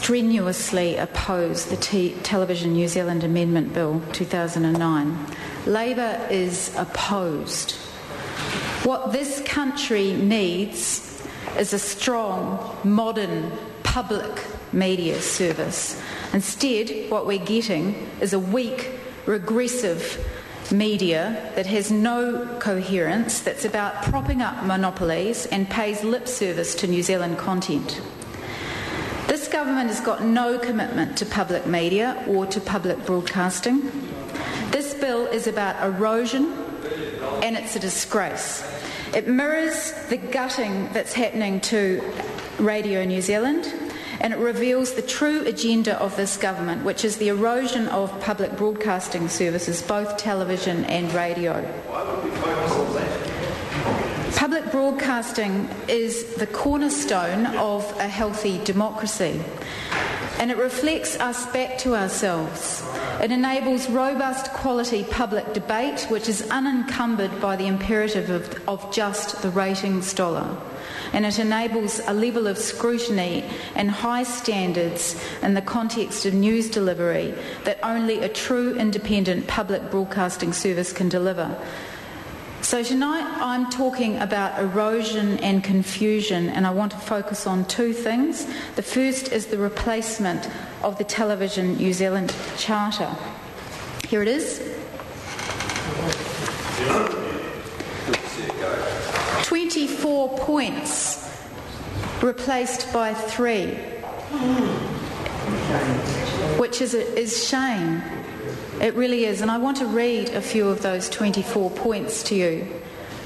strenuously oppose the Television New Zealand Amendment Bill 2009. Labour is opposed. What this country needs is a strong, modern, public media service. Instead, what we're getting is a weak, regressive media that has no coherence, that's about propping up monopolies and pays lip service to New Zealand content. This government has got no commitment to public media or to public broadcasting. This bill is about erosion, and it's a disgrace. It mirrors the gutting that's happening to Radio New Zealand, and it reveals the true agenda of this government, which is the erosion of public broadcasting services, both television and radio. Why would we focus on that? Public broadcasting is the cornerstone of a healthy democracy, and it reflects us back to ourselves. It enables robust quality public debate, which is unencumbered by the imperative of just the ratings dollar. And it enables a level of scrutiny and high standards in the context of news delivery that only a true independent public broadcasting service can deliver. So tonight I'm talking about erosion and confusion, and I want to focus on two things. The first is the replacement of the Television New Zealand Charter. Here it is. 24 points replaced by 3, which is shame. It really is, and I want to read a few of those 24 points to you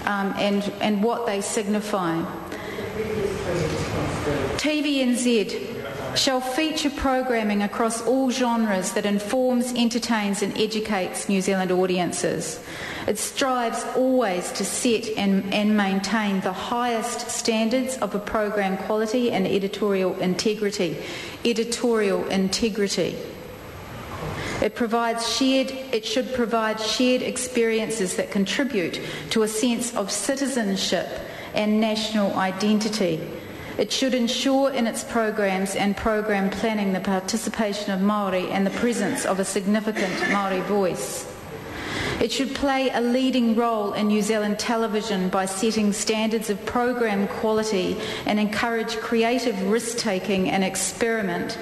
and what they signify. TVNZ shall feature programming across all genres that informs, entertains and educates New Zealand audiences. It strives always to set and maintain the highest standards of a program quality and editorial integrity. It should provide shared experiences that contribute to a sense of citizenship and national identity. It should ensure in its programs and program planning the participation of Māori and the presence of a significant Māori voice. It should play a leading role in New Zealand television by setting standards of program quality and encourage creative risk-taking and experiment.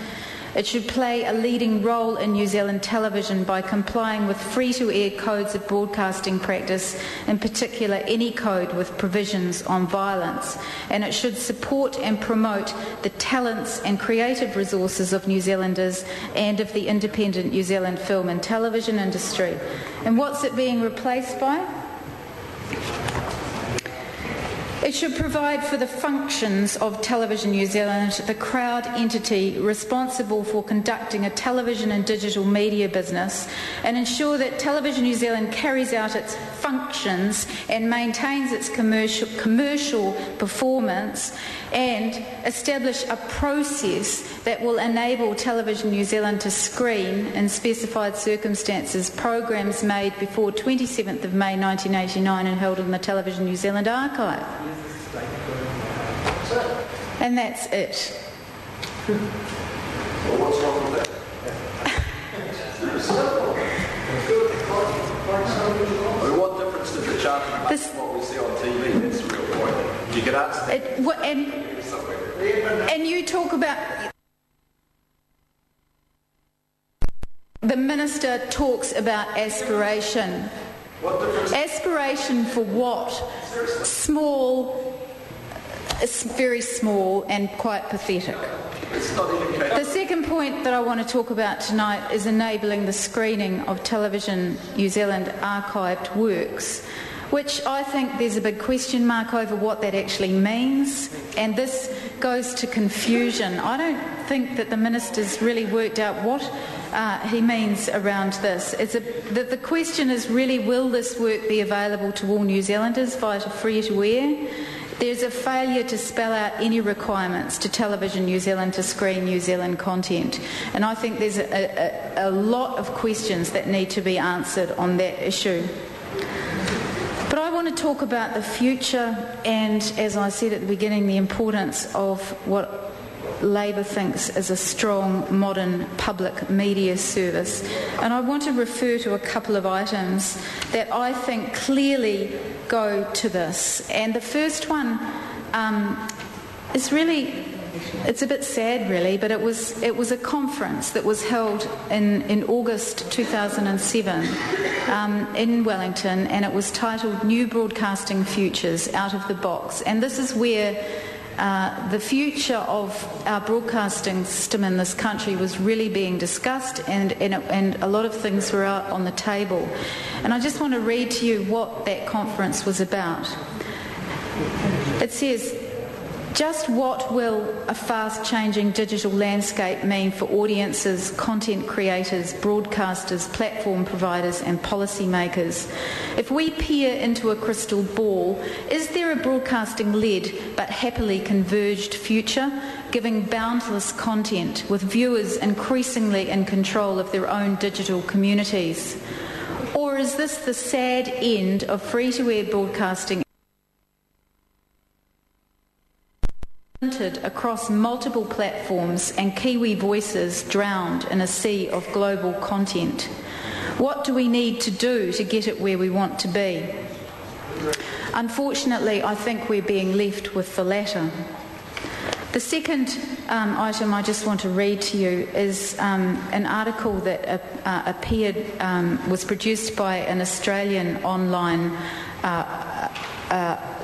It should play a leading role in New Zealand television by complying with free-to-air codes of broadcasting practice, in particular any code with provisions on violence. And it should support and promote the talents and creative resources of New Zealanders and of the independent New Zealand film and television industry. And what's it being replaced by? It should provide for the functions of Television New Zealand, the crowd entity responsible for conducting a television and digital media business, and ensure that Television New Zealand carries out its functions and maintains its commercial performance, and establish a process that will enable Television New Zealand to screen, in specified circumstances, programs made before 27th of May 1989 and held in the Television New Zealand archive. And that's it. Well, what's wrong with that? I mean, what difference does the charter make from what we see on TV? That's the real point. You could ask that. And you talk about... The Minister talks about aspiration. What difference? Aspiration for what? Small... It's very small and quite pathetic. The second point that I want to talk about tonight is enabling the screening of Television New Zealand archived works, which I think there's a big question mark over what that actually means, and this goes to confusion. I don't think that the Minister's really worked out what he means around this. The question is really, will this work be available to all New Zealanders via free-to-air? There's a failure to spell out any requirements to Television New Zealand to screen New Zealand content. And I think there's a lot of questions that need to be answered on that issue. But I want to talk about the future and, as I said at the beginning, the importance of what Labor thinks is a strong, modern public media service. And I want to refer to a couple of items that I think clearly go to this. And the first one is really, it's a bit sad really, but it was a conference that was held in August 2007 in Wellington, and it was titled New Broadcasting Futures Out of the Box. And this is where the future of our broadcasting system in this country was really being discussed, and a lot of things were out on the table. And I just want to read to you what that conference was about. It says, just what will a fast-changing digital landscape mean for audiences, content creators, broadcasters, platform providers and policymakers? If we peer into a crystal ball, is there a broadcasting-led but happily converged future, giving boundless content with viewers increasingly in control of their own digital communities? Or is this the sad end of free-to-air broadcasting across multiple platforms and Kiwi voices drowned in a sea of global content? What do we need to do to get it where we want to be? Unfortunately, I think we're being left with the latter. The second item I just want to read to you is an article that was produced by an Australian online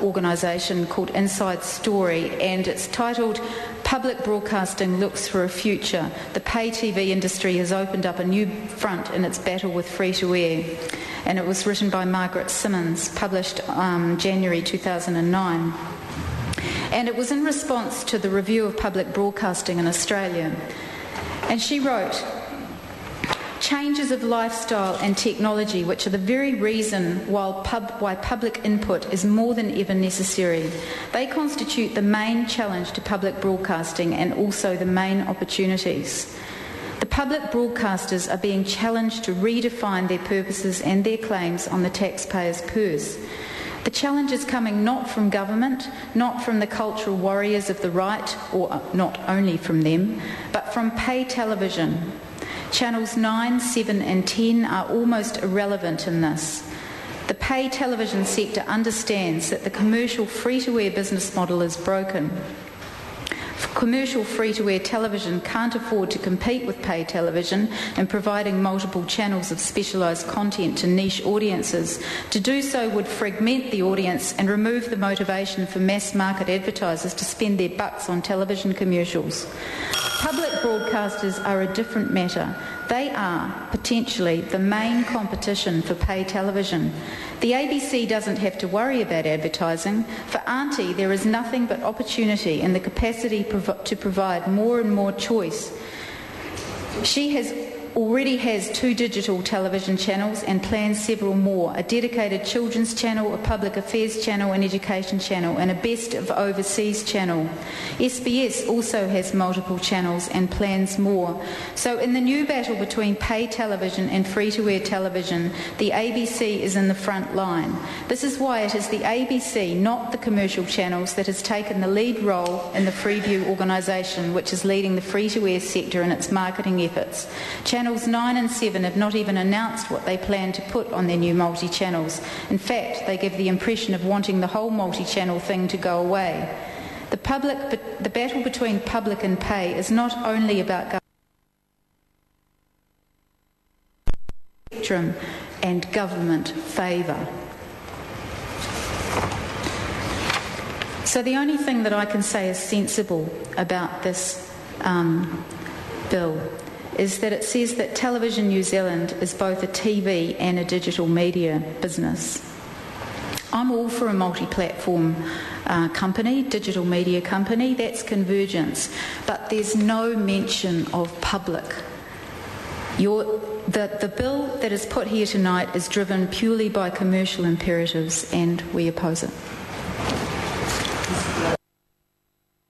organisation called Inside Story, and it's titled Public Broadcasting Looks for a Future. The pay TV industry has opened up a new front in its battle with free-to-air, and it was written by Margaret Simmons, published January 2009. And it was in response to the review of public broadcasting in Australia. And she wrote, changes of lifestyle and technology, which are the very reason why public input is more than ever necessary. They constitute the main challenge to public broadcasting and also the main opportunities. The public broadcasters are being challenged to redefine their purposes and their claims on the taxpayer's purse. The challenge is coming not from government, not from the cultural warriors of the right, or not only from them, but from pay television. Channels 9, 7 and 10 are almost irrelevant in this. The pay television sector understands that the commercial free-to-air business model is broken. Commercial free-to-air television can't afford to compete with pay television in providing multiple channels of specialised content to niche audiences. To do so would fragment the audience and remove the motivation for mass-market advertisers to spend their bucks on television commercials. Public broadcasters are a different matter. They are, potentially, the main competition for pay television. The ABC doesn't have to worry about advertising. For Auntie, there is nothing but opportunity and the capacity to provide more and more choice. She already has 2 digital television channels and plans several more, a dedicated children's channel, a public affairs channel, an education channel and a best of overseas channel. SBS also has multiple channels and plans more. So in the new battle between pay television and free-to-air television, the ABC is in the front line. This is why it is the ABC, not the commercial channels, that has taken the lead role in the Freeview organisation, which is leading the free-to-air sector in its marketing efforts. Channels 9 and 7 have not even announced what they plan to put on their new multi-channels. In fact, they give the impression of wanting the whole multi-channel thing to go away. The battle between public and pay is not only about spectrum and government favour. So the only thing that I can say is sensible about this bill is that it says that Television New Zealand is both a TV and a digital media business. I'm all for a multi-platform company, digital media company. That's convergence. But there's no mention of public. The bill that is put here tonight is driven purely by commercial imperatives, and we oppose it.